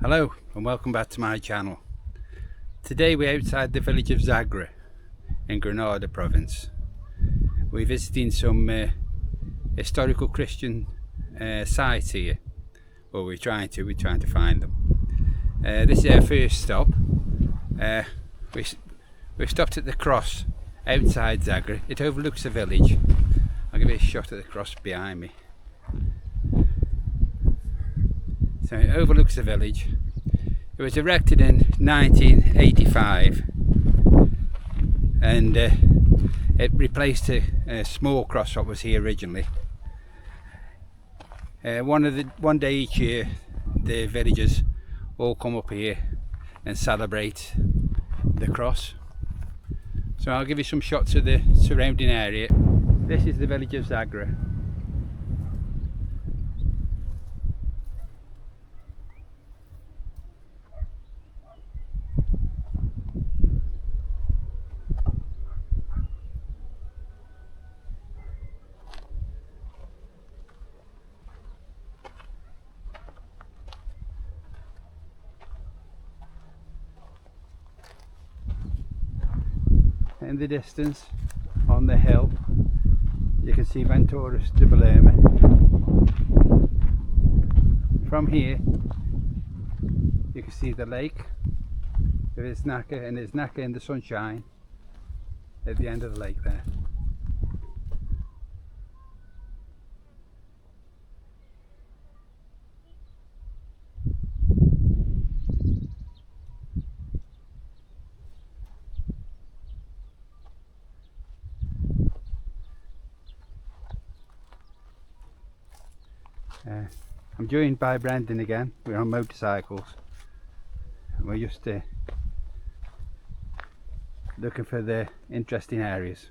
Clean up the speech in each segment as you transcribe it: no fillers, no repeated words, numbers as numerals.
Hello and welcome back to my channel. Today we're outside the village of Zagra in Granada province. We're visiting some historical Christian sites here. Well, we're trying to find them. This is our first stop. We've stopped at the cross outside Zagra. It overlooks the village. I'll give you a shot of the cross behind me. So it overlooks the village. It was erected in 1985 and it replaced a small cross that was here originally. One day each year the villagers all come up here and celebrate the cross. So I'll give you some shots of the surrounding area. This is the village of Zagra. In the distance, on the hill, you can see Venturas de Belema. From here, you can see the lake with its knacker in the sunshine at the end of the lake there. I'm joined by Brendan again. We're on motorcycles and we're just looking for the interesting areas.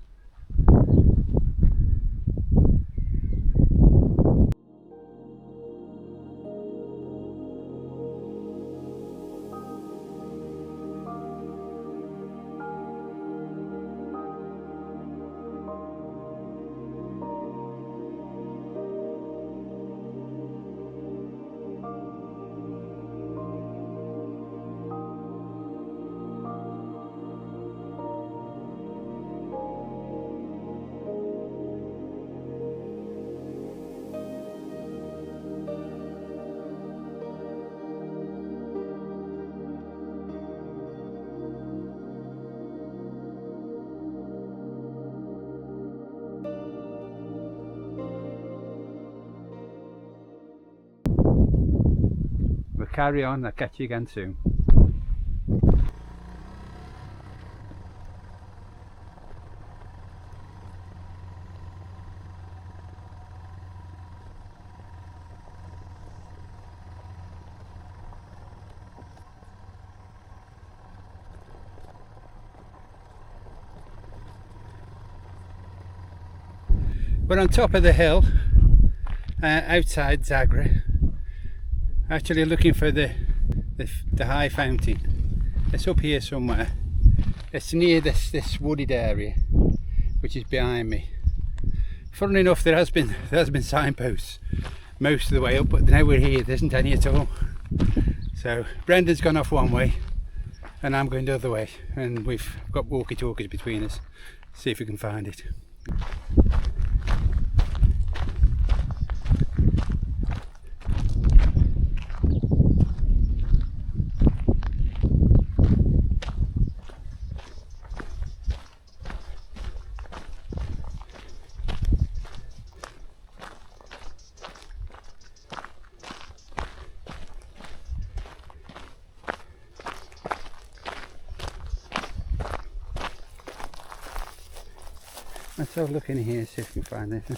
We'll carry on. I'll catch you again soon. We're on top of the hill outside Zagra, actually looking for the high fountain. It's up here somewhere. It's near this wooded area which is behind me. Funnily enough, there has been signposts most of the way up, but now we're here there isn't any at all. So Brendan's gone off one way and I'm going the other way, and we've got walkie-talkies between us. See if we can find it. Let's have a look in here, see if we can find anything.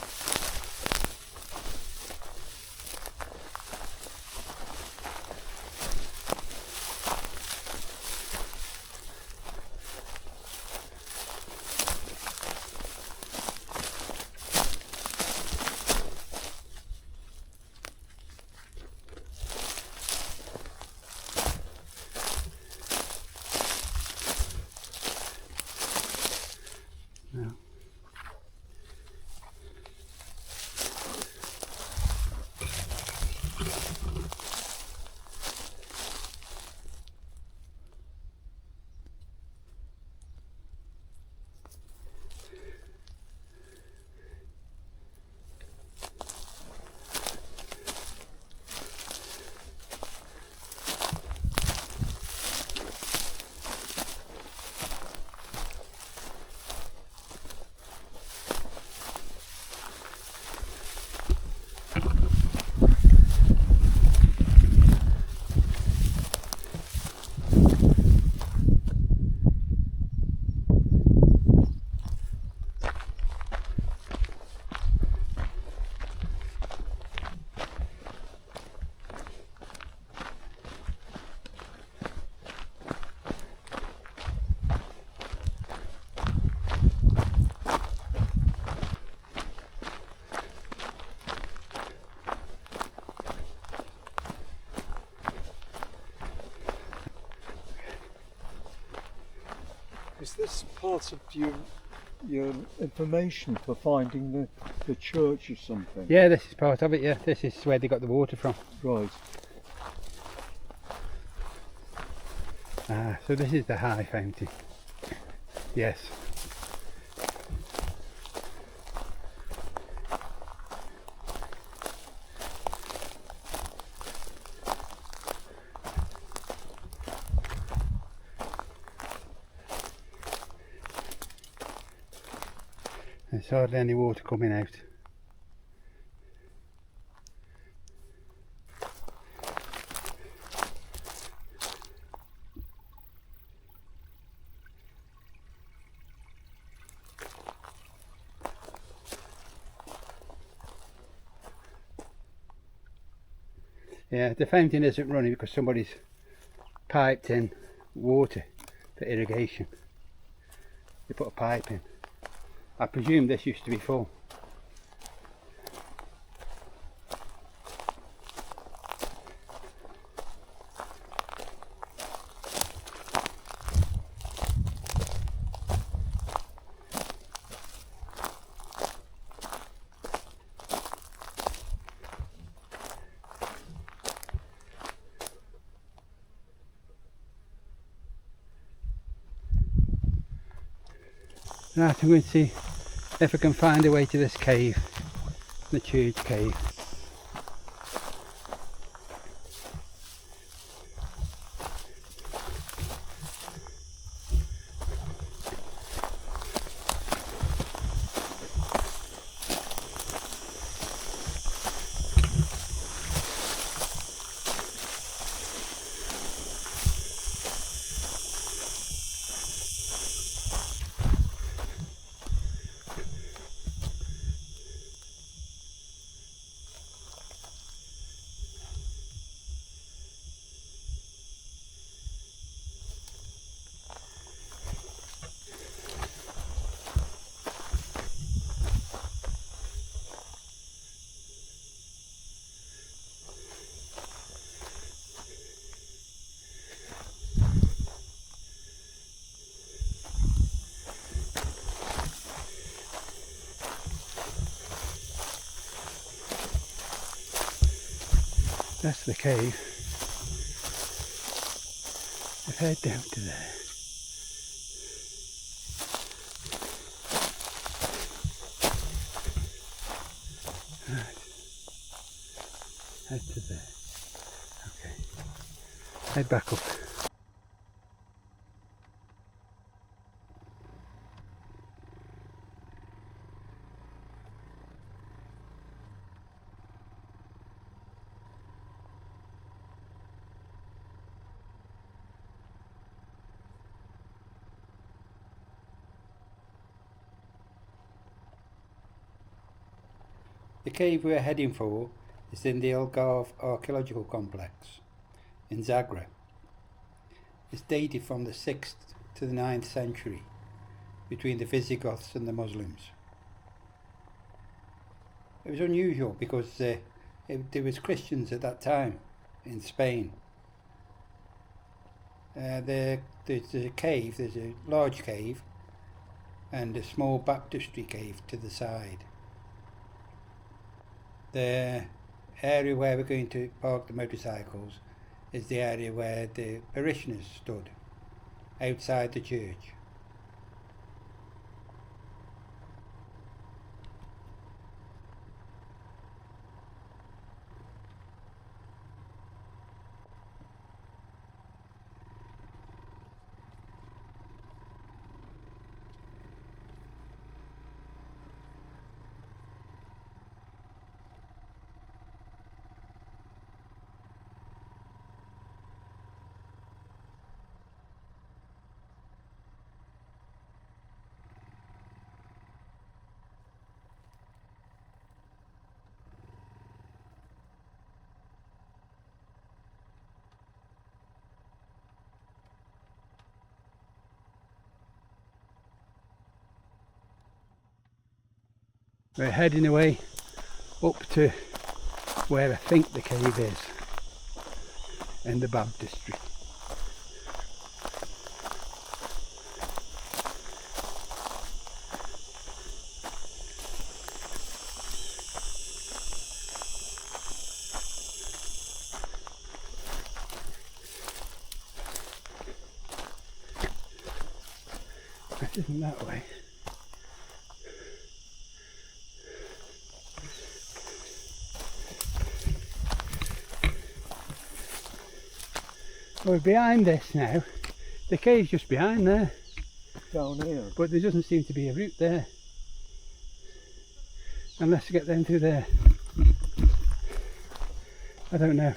Is this part of your information for finding the church or something? Yeah, this is part of it, yeah. This is where they got the water from. Right. Ah, so this is the high fountain. Yes. There's hardly any water coming out. Yeah, the fountain isn't running because somebody's piped in water for irrigation. They put a pipe in. I presume this used to be full. Right, I'm going to see if I can find a way to this cave, the church cave. That's the cave. I've head down to there. Right. Head to there. Okay. Head back up. The cave we're heading for is in the Algarve archaeological complex in Zagra. It's dated from the 6th to the 9th century between the Visigoths and the Muslims. It was unusual because there was Christians at that time in Spain. There's a cave, there's a large cave and a small baptistery cave to the side. The area where we're going to park the motorcycles is the area where the parishioners stood, outside the church. We're heading away up to where I think the cave is, in the Baptistery. It isn't that way. We're behind this now. The cave's just behind there. Down here. But there doesn't seem to be a route there. Unless you get down through there. I don't know.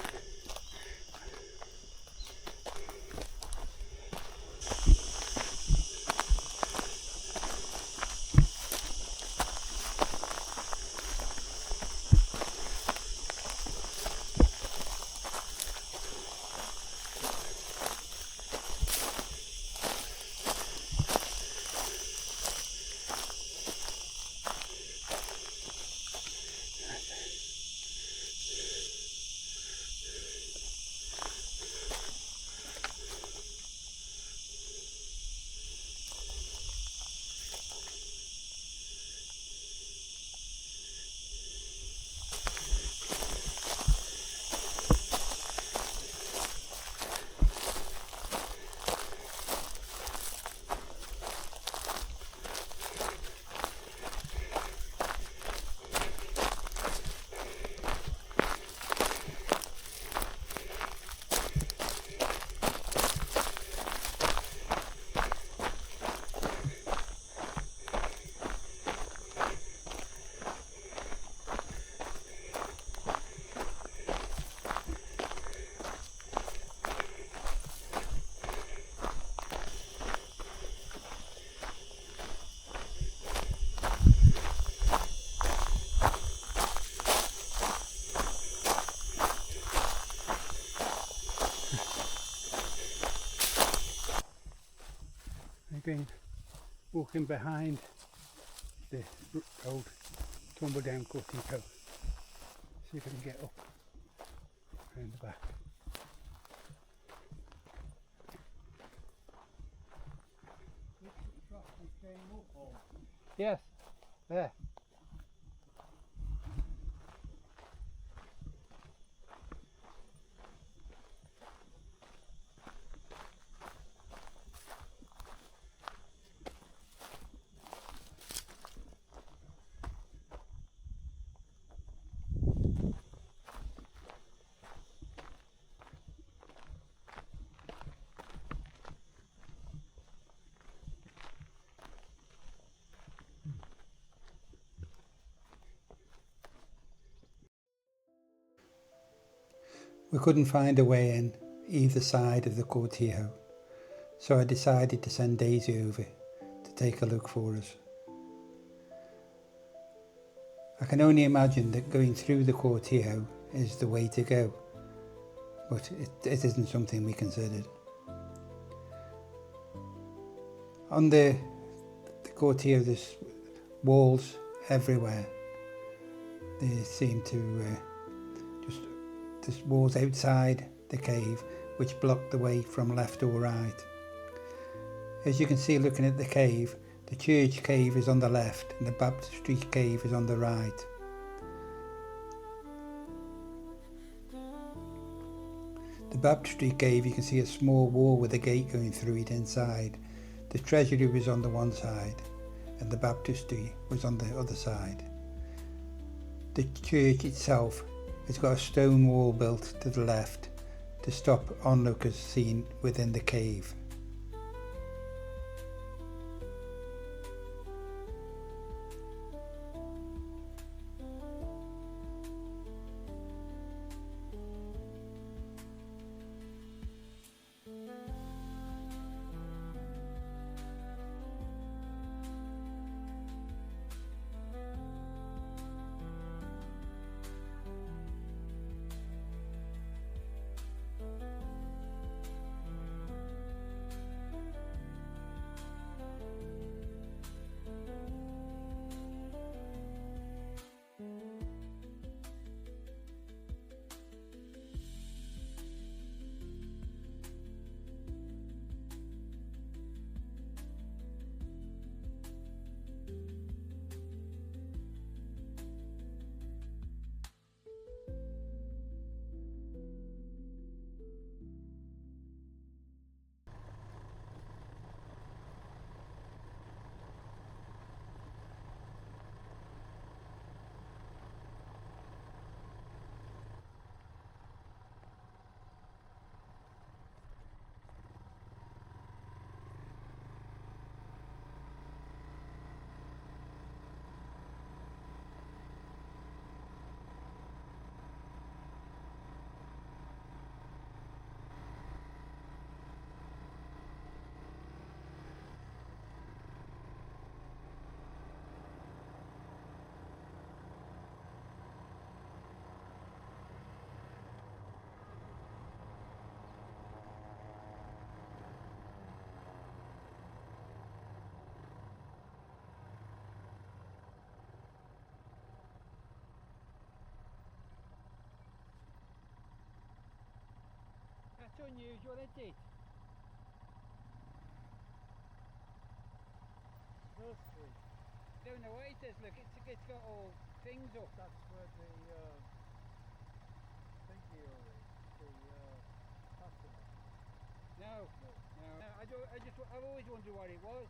Been walking behind the old tumble down Cortico. See if I can get up around the back. Yes, there. We couldn't find a way in either side of the Cortijo, so I decided to send Daisy over to take a look for us. I can only imagine that going through the Cortijo is the way to go, but it isn't something we considered. On the Cortijo there's walls everywhere. They seem to there's walls outside the cave which block the way from left or right. As you can see looking at the cave, the church cave is on the left and the Baptistery cave is on the right. The Baptistery cave, you can see a small wall with a gate going through it inside. The treasury was on the one side and the Baptistery was on the other side. The church itself has got a stone wall built to the left to stop onlookers seen within the cave. unusual, isn't it? Nursery. Down the way it is, look, it's got all things up. That's where the thingy is, the Fatima. No, no. I've always wondered what it was.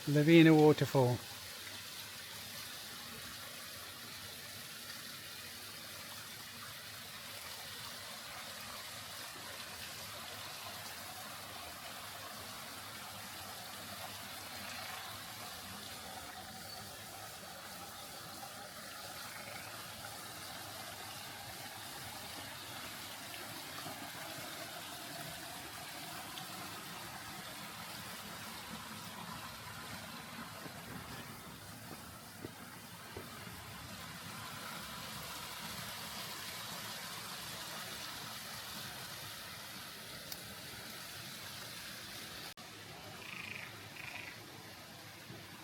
The Vina Waterfall.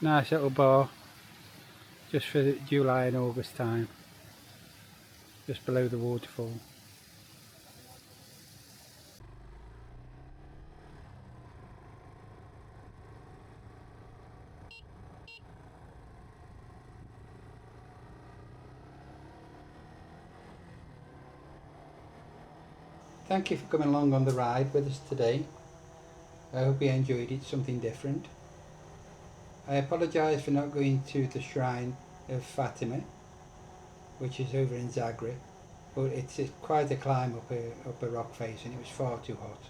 Nice little bar just for the July and August time, just below the waterfall. Thank you for coming along on the ride with us today. I hope you enjoyed it, something different. I apologise for not going to the shrine of Fatima, which is over in Zagra, but it's quite a climb up a rock face and it was far too hot.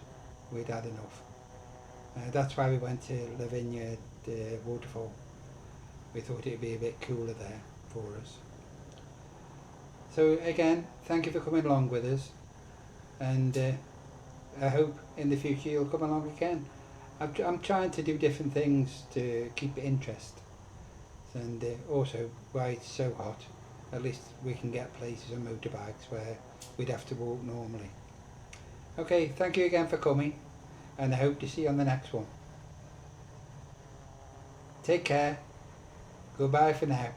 We'd had enough. That's why we went to Vina, the waterfall. We thought it would be a bit cooler there for us. So again, thank you for coming along with us, and I hope in the future you'll come along again. I'm trying to do different things to keep interest, and also why it's so hot, at least we can get places on motorbikes where we'd have to walk normally. Okay, thank you again for coming, and I hope to see you on the next one. Take care. Goodbye for now.